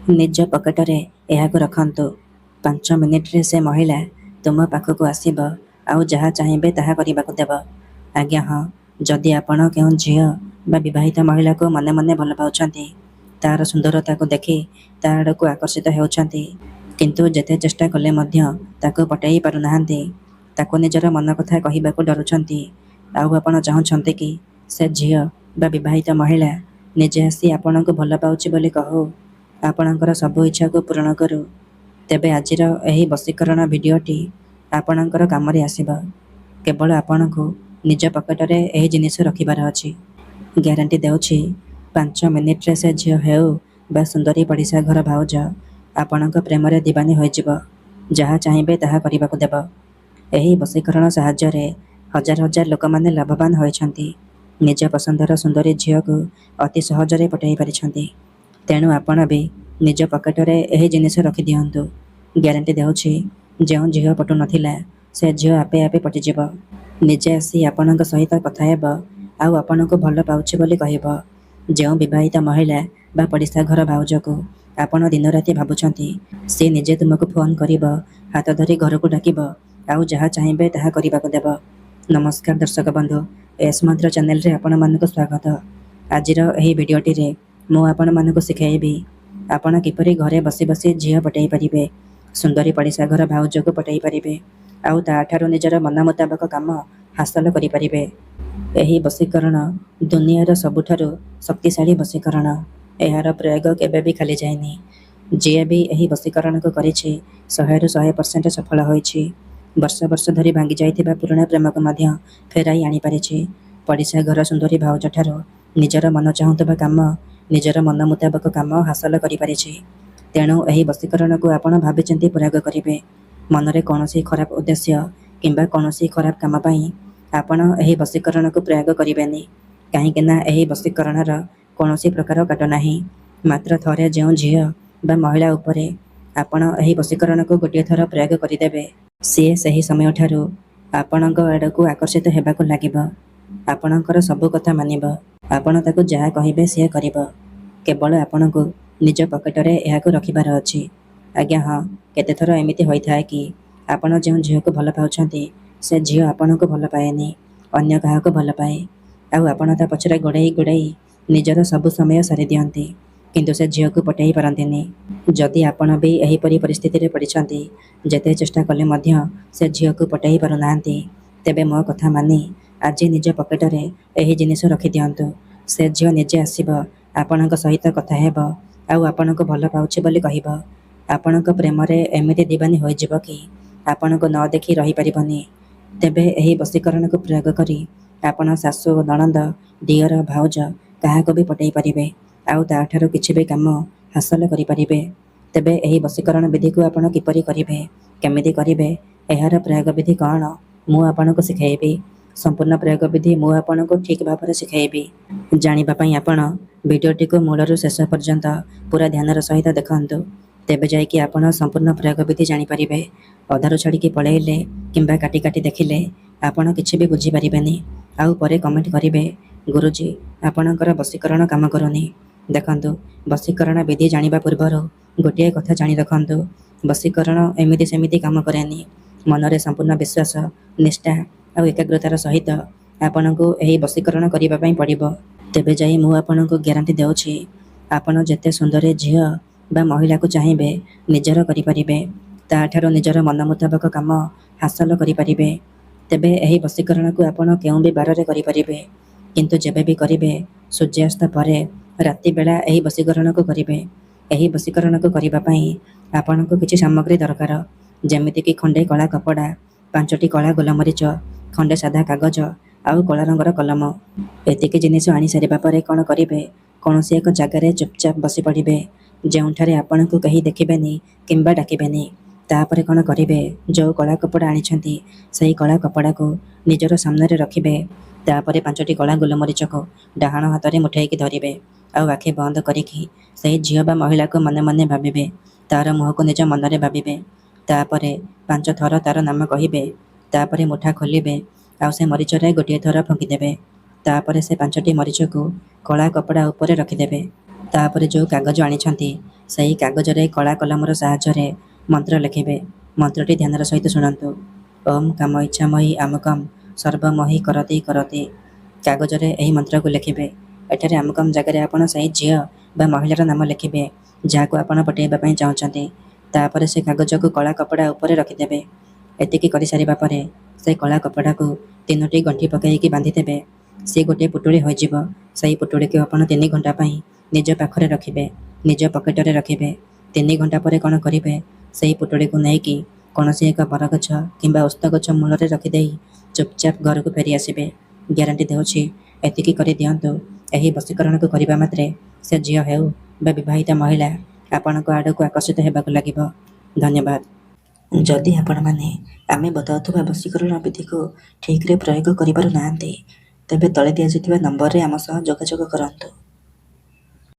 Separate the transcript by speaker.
Speaker 1: ନିଜ ପକେଟରେ ଏହାକୁ ରଖନ୍ତୁ। 5 ମିନିଟରେ ସେ ମହିଳା ତୁମ ପାଖକୁ ଆସିବ ଆଉ ଯାହା ଚାହିଁବେ ତାହା କରିବାକୁ ଦେବ। ଆଜ୍ଞା ହଁ, ଯଦି ଆପଣ କେଉଁ ଝିଅ ବା ବିବାହିତ ମହିଳାକୁ ମନେ ମନେ ଭଲ ପାଉଛନ୍ତି, ତାର ସୁନ୍ଦରତାକୁ ଦେଖି ତା ଆଡ଼କୁ ଆକର୍ଷିତ ହେଉଛନ୍ତି, କିନ୍ତୁ ଯେତେ ଚେଷ୍ଟା କଲେ ମଧ୍ୟ ତାକୁ ପଟାଇ ପାରୁନାହାନ୍ତି, ତାକୁ ନିଜର ମନ କଥା କହିବାକୁ ଡରୁଛନ୍ତି, ଆଉ ଆପଣ ଚାହୁଁଛନ୍ତି କି ସେ ଝିଅ ବା ବିବାହିତ ମହିଳା ନିଜେ ଆସି ଆପଣଙ୍କୁ ଭଲ ପାଉଛି ବୋଲି କହୁ, ଆପଣଙ୍କର ସବୁ ଇଚ୍ଛାକୁ ପୂରଣ କରୁ, ତେବେ ଆଜିର ଏହି ବଶୀକରଣ ଭିଡ଼ିଓଟି ଆପଣଙ୍କର କାମରେ ଆସିବ। କେବଳ ଆପଣଙ୍କୁ ନିଜ ପକେଟରେ ଏହି ଜିନିଷ ରଖିବାର ଅଛି। ଗ୍ୟାରେଣ୍ଟି ଦେଉଛି 5 ମିନିଟରେ ସେ ଝିଅ ହେଉ ବା ସୁନ୍ଦରୀ ପଡ଼ିଶା ଘର ଭାଉଜ ଆପଣଙ୍କ ପ୍ରେମରେ ଦିବାନୀ ହୋଇଯିବ। ଯାହା ଚାହିଁବେ ତାହା କରିବାକୁ ଦେବ। ଏହି ବଶୀକରଣ ସାହାଯ୍ୟରେ ହଜାର ହଜାର ଲୋକମାନେ ଲାଭବାନ ହୋଇଛନ୍ତି। ନିଜ ପସନ୍ଦର ସୁନ୍ଦରୀ ଝିଅକୁ ଅତି ସହଜରେ ପଟାଇ ପାରିଛନ୍ତି। ତେଣୁ ଆପଣ ବି ନିଜ ପକେଟରେ ଏହି ଜିନିଷ ରଖିଦିଅନ୍ତୁ। ଗ୍ୟାରେଣ୍ଟି ଦେଉଛି, ଯେଉଁ ଝିଅ ପଟୁ ନଥିଲା ସେ ଝିଅ ଆପେ ଆପେ ପଟିଯିବ। ନିଜେ ଆସି ଆପଣଙ୍କ ସହିତ କଥା ହେବ ଆଉ ଆପଣଙ୍କୁ ଭଲ ପାଉଛି ବୋଲି କହିବ। ଯେଉଁ ବିବାହିତ ମହିଳା ବା ପଡ଼ିଶା ଘର ଭାଉଜକୁ ଆପଣ ଦିନରାତି ଭାବୁଛନ୍ତି, ସେ ନିଜେ ତୁମକୁ ଫୋନ୍ କରିବ, ହାତ ଧରି ଘରକୁ ଡାକିବ ଆଉ ଯାହା ଚାହିଁବେ ତାହା କରିବାକୁ ଦେବ। ନମସ୍କାର ଦର୍ଶକ ବନ୍ଧୁ, ଏସ୍ ମନ୍ତ୍ର ଚ୍ୟାନେଲରେ ଆପଣମାନଙ୍କୁ ସ୍ୱାଗତ। ଆଜିର ଏହି ଭିଡ଼ିଓଟିରେ ମୁଁ ଆପଣମାନଙ୍କୁ ଶିଖାଇବି ଆପଣ କିପରି ଘରେ ବସି ବସି ଝିଅ ପଟାଇ ପାରିବେ, ସୁନ୍ଦରୀ ପଡ଼ିଶା ଘର ଭାଉଜକୁ ପଟାଇ ପାରିବେ ଆଉ ତାଠାରୁ ନିଜର ମନ ମୁତାବକ କାମ ହାସଲ କରିପାରିବେ। ଏହି ବଶୀକରଣ ଦୁନିଆର ସବୁଠାରୁ ଶକ୍ତିଶାଳୀ ବଶୀକରଣ। ଏହାର ପ୍ରୟୋଗ କେବେ ବି ଖାଲି ଯାଇନି। ଯିଏ ବି ଏହି ବଶୀକରଣକୁ କରିଛି 100ରୁ 100% ସଫଳ ହୋଇଛି। ବର୍ଷ ବର୍ଷ ଧରି ଭାଙ୍ଗି ଯାଇଥିବା ପୁରୁଣା ପ୍ରେମକୁ ମଧ୍ୟ ଫେରାଇ ଆଣିପାରିଛି। ପଡ଼ିଶା ଘର ସୁନ୍ଦରୀ ଭାଉଜଠାରୁ ନିଜର ମନ ଚାହୁଁଥିବା କାମ, ନିଜର ମନ ମୁତାବକ କାମ ହାସଲ କରିପାରିଛି। ତେଣୁ ଏହି ବଶୀକରଣକୁ ଆପଣ ଭାବିଚିନ୍ତି ପ୍ରୟୋଗ କରିବେ। ମନରେ କୌଣସି ଖରାପ ଉଦ୍ଦେଶ୍ୟ କିମ୍ବା କୌଣସି ଖରାପ କାମ ପାଇଁ ଆପଣ ଏହି ବଶୀକରଣକୁ ପ୍ରୟୋଗ କରିବେନି। କାହିଁକିନା ଏହି ବଶୀକରଣର କୌଣସି ପ୍ରକାର କାଟ ନାହିଁ। ମାତ୍ର ଥରେ ଯେଉଁ ଝିଅ ବା ମହିଳା ଉପରେ ଆପଣ ଏହି ବଶୀକରଣକୁ ଗୋଟିଏ ଥର ପ୍ରୟୋଗ କରିଦେବେ, ସିଏ ସେହି ସମୟଠାରୁ ଆପଣଙ୍କ ଆଡ଼କୁ ଆକର୍ଷିତ ହେବାକୁ ଲାଗିବ। ଆପଣଙ୍କର ସବୁ କଥା ମାନିବ। ଆପଣ ତାକୁ ଯାହା କହିବେ ସିଏ କରିବ। କେବଳ ଆପଣଙ୍କୁ ନିଜ ପକେଟରେ ଏହାକୁ ରଖିବାର ଅଛି। ଆଜ୍ଞା ହଁ, କେତେଥର ଏମିତି ହୋଇଥାଏ କି ଆପଣ ଯେଉଁ ଝିଅକୁ ଭଲ ପାଉଛନ୍ତି, ସେ ଝିଅ ଆପଣଙ୍କୁ ଭଲ ପାଏନି, ଅନ୍ୟ କାହାକୁ ଭଲ ପାଏ, ଆଉ ଆପଣ ତା ପଛରେ ଗୋଡ଼େଇ ଗୋଡ଼େଇ ନିଜର ସବୁ ସମୟ ସାରିଦିଅନ୍ତି, କିନ୍ତୁ ସେ ଝିଅକୁ ପଟାଇ ପାରନ୍ତିନି। ଯଦି ଆପଣ ବି ଏହିପରି ପରିସ୍ଥିତିରେ ପଡ଼ିଛନ୍ତି, ଯେତେ ଚେଷ୍ଟା କଲେ ମଧ୍ୟ ସେ ଝିଅକୁ ପଟାଇ ପାରୁନାହାନ୍ତି, ତେବେ ମୋ କଥା ମାନି ଆଜି ନିଜ ପକେଟରେ ଏହି ଜିନିଷ ରଖିଦିଅନ୍ତୁ। ସେ ଝିଅ ନିଜେ ଆସିବ, ଆପଣଙ୍କ ସହିତ କଥା ହେବ ଆଉ ଆପଣଙ୍କୁ ଭଲ ପାଉଛି ବୋଲି କହିବ। ଆପଣଙ୍କ ପ୍ରେମରେ ଏମିତି ଦିବାନୀ ହୋଇଯିବ କି ଆପଣଙ୍କୁ ନ ଦେଖି ରହିପାରିବନି। ତେବେ ଏହି ବଶୀକରଣକୁ ପ୍ରୟୋଗ କରି ଆପଣ ଶାଶୁ, ନଣନ୍ଦ, ଦିଅର, ଭାଉଜ କାହାକୁ ବି ପଟାଇ ପାରିବେ ଆଉ ତାଠାରୁ କିଛି ବି କାମ ହାସଲ କରିପାରିବେ। ତେବେ ଏହି ବଶୀକରଣ ବିଧିକୁ ଆପଣ କିପରି କରିବେ, କେମିତି କରିବେ, ଏହାର ପ୍ରୟୋଗ ବିଧି କ'ଣ, ମୁଁ ଆପଣଙ୍କୁ ଶିଖାଇବି। ସମ୍ପୂର୍ଣ୍ଣ ପ୍ରୟୋଗ ବିଧି ମୁଁ ଆପଣଙ୍କୁ ଠିକ୍ ଭାବରେ ଶିଖାଇବି। ଜାଣିବା ପାଇଁ ଆପଣ ଭିଡ଼ିଓଟିକୁ ମୂଳରୁ ଶେଷ ପର୍ଯ୍ୟନ୍ତ ପୁରା ଧ୍ୟାନର ସହିତ ଦେଖନ୍ତୁ। ତେବେ ଯାଇକି ଆପଣ ସମ୍ପୂର୍ଣ୍ଣ ପ୍ରୟୋଗ ବିଧି ଜାଣିପାରିବେ। ଅଧାରୁ ଛାଡ଼ିକି ପଳାଇଲେ କିମ୍ବା କାଟି କାଟି ଦେଖିଲେ ଆପଣ କିଛି ବି ବୁଝିପାରିବେନି। ଆଉ ପରେ କମେଣ୍ଟ କରିବେ, ଗୁରୁଜୀ ଆପଣଙ୍କର ବଶୀକରଣ କାମ କରୁନି। ଦେଖନ୍ତୁ, ବଶୀକରଣ ବିଧି ଜାଣିବା ପୂର୍ବରୁ ଗୋଟିଏ କଥା ଜାଣି ରଖନ୍ତୁ, ବଶୀକରଣ ଏମିତି ସେମିତି କାମ କରେନି। ମନରେ ସମ୍ପୂର୍ଣ୍ଣ ବିଶ୍ୱାସ, ନିଷ୍ଠା ଆଉ ଏକାଗ୍ରତାର ସହିତ ଆପଣଙ୍କୁ ଏହି ବଶୀକରଣ କରିବା ପାଇଁ ପଡ଼ିବ। ତେବେ ଯାଇ ମୁଁ ଆପଣଙ୍କୁ ଗ୍ୟାରେଣ୍ଟି ଦେଉଛି, ଆପଣ ଯେତେ ସୁନ୍ଦରୀ ଝିଅ ବା ମହିଳାକୁ ଚାହିଁବେ ନିଜର କରିପାରିବେ, ତାଠାରୁ ନିଜର ମନ ମୁତାବକ କାମ ହାସଲ କରିପାରିବେ। ତେବେ ଏହି ବଶୀକରଣକୁ ଆପଣ କେଉଁ ବି ବାରରେ କରିପାରିବେ, କିନ୍ତୁ ଯେବେ ବି କରିବେ ସୂର୍ଯ୍ୟାସ୍ତ ପରେ ରାତି ବେଳା ଏହି ବଶୀକରଣକୁ କରିବେ। ଏହି ବଶୀକରଣକୁ କରିବା ପାଇଁ ଆପଣଙ୍କୁ କିଛି ସାମଗ୍ରୀ ଦରକାର, ଯେମିତିକି ଖଣ୍ଡେ କଳା କପଡ଼ା, 5ଟି କଳା ଗୋଲମରିଚ, ଖଣ୍ଡେ ସାଧା କାଗଜ ଆଉ କଳା ରଙ୍ଗର କଲମ। ଏତିକି ଜିନିଷ ଆଣିସାରିବା ପରେ କ'ଣ କରିବେ, କୌଣସି ଏକ ଜାଗାରେ ଚୁପଚାପ ବସି ପଡ଼ିବେ, ଯେଉଁଠାରେ ଆପଣଙ୍କୁ କେହି ଦେଖିବେନି କିମ୍ବା ଡାକିବେନି। ତାପରେ କ'ଣ କରିବେ, ଯେଉଁ କଳା କପଡ଼ା ଆଣିଛନ୍ତି ସେହି କଳା କପଡ଼ାକୁ ନିଜର ସାମ୍ନାରେ ରଖିବେ। ତାପରେ 5ଟି କଳା ଗୋଲମରିଚକୁ ଡାହାଣ ହାତରେ ମୁଠେଇକି ଧରିବେ ଆଉ ଆଖି ବନ୍ଦ କରିକି ସେହି ଝିଅ ବା ମହିଳାକୁ ମନେ ମନେ ଭାବିବେ। ତାର ମୁହଁକୁ ନିଜ ମନରେ ଭାବିବେ। ତାପରେ 5 ଥର ତାର ନାମ କହିବେ। ତାପରେ ମୁଠା ଖୋଲିବେ ଆଉ ସେ ମରିଚରେ ଗୋଟିଏ ଥର ଫୁଙ୍କିଦେବେ। ତାପରେ ସେ 5ଟି ମରିଚକୁ କଳା କପଡ଼ା ଉପରେ ରଖିଦେବେ। ତାପରେ ଯେଉଁ କାଗଜ ଆଣିଛନ୍ତି ସେହି କାଗଜରେ କଳା କଲମର ସାହାଯ୍ୟରେ ମନ୍ତ୍ର ଲେଖିବେ। ମନ୍ତ୍ରଟି ଧ୍ୟାନର ସହିତ ଶୁଣନ୍ତୁ। ଓମ୍ କାମ ଇଚ୍ଛାମୟୀ ଆମୁକମ୍ ସର୍ବମୟୀ କରତି କରତି। କାଗଜରେ ଏହି ମନ୍ତ୍ରକୁ ଲେଖିବେ। ଏଠାରେ ଆମୁକମ୍ ଜାଗାରେ ଆପଣ ସେହି ଝିଅ ବା ମହିଳାର ନାମ ଲେଖିବେ ଯାହାକୁ ଆପଣ ପଟାଇବା ପାଇଁ ଚାହୁଁଛନ୍ତି। ତାପରେ ସେ କାଗଜକୁ କଳା କପଡ଼ା ଉପରେ ରଖିଦେବେ। ଏତିକି କରିସାରିବା ପରେ ସେ କଳା କପଡ଼ାକୁ 3ଟି ଗଣ୍ଠି ପକାଇକି ବାନ୍ଧିଦେବେ। ସେ ଗୋଟିଏ ପୁଟୁଳି ହୋଇଯିବ। ସେହି ପୁଟୁଳିକୁ ଆପଣ 3 ଘଣ୍ଟା ପାଇଁ ନିଜ ପାଖରେ ରଖିବେ, ନିଜ ପକେଟରେ ରଖିବେ। 3 ଘଣ୍ଟା ପରେ କ'ଣ କରିବେ, ସେହି ପୁଟୁଳିକୁ ନେଇକି କୌଣସି ଏକ ବରଗଛ କିମ୍ବା ଓସ୍ତ ଗଛ ମୂଳରେ ରଖିଦେଇ ଚୁପଚାପ ଘରକୁ ଫେରି ଆସିବେ। ଗ୍ୟାରେଣ୍ଟି ଦେଉଛି, ଏତିକି କରି ଦିଅନ୍ତୁ। ଏହି ବଶୀକରଣକୁ କରିବା ମାତ୍ରେ ସେ ଝିଅ ହେଉ ବା ବିବାହିତା ମହିଳା ଆପଣଙ୍କ ଆଡ଼କୁ ଆକର୍ଷିତ ହେବାକୁ ଲାଗିବ। ଧନ୍ୟବାଦ। ଯଦି ଆପଣମାନେ ଆମେ ବତାଉଥିବା ବଶୀକରଣ ବିଧିକୁ ଠିକ୍ରେ ପ୍ରୟୋଗ କରିପାରୁନାହାନ୍ତି, ତେବେ ତଳେ ଦିଆଯାଇଥିବା ନମ୍ବରରେ ଆମ ସହ ଯୋଗାଯୋଗ କରନ୍ତୁ।